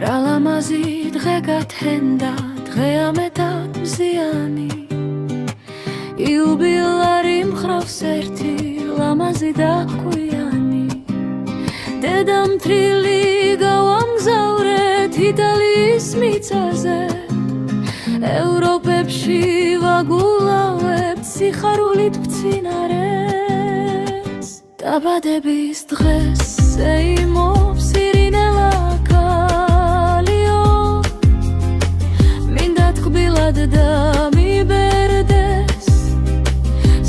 რა ლამაზი დღე გათენდა დღეა მეტად მზიანი იუბილარი მხრავს ერთი ლამაზი და ხვიანი დედამთრილი გავამგზავრეთ იტალიის მიწაზე ევროპებში ვაგულავებთ სიხარულით მცინარეს დაბადების დღეს ეიმობს ირინელა კალიო მინდა თკბილად დამიბერდეს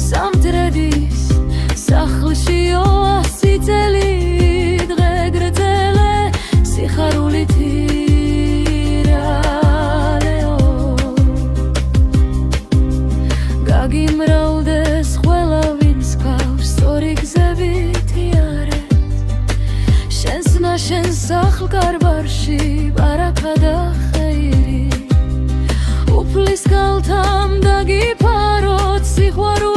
სამტრედის სახლშიო 100 წელი დღე გრძელე სიხარულით გაგიმრავლდეს ყველა ვინც გავს სწორი გზებით იარეთ შენს ნაშენს სახლ-კარბარში ბარაქა და ხეირი უფლის კალთამ დაგიფაროთ სიყვარული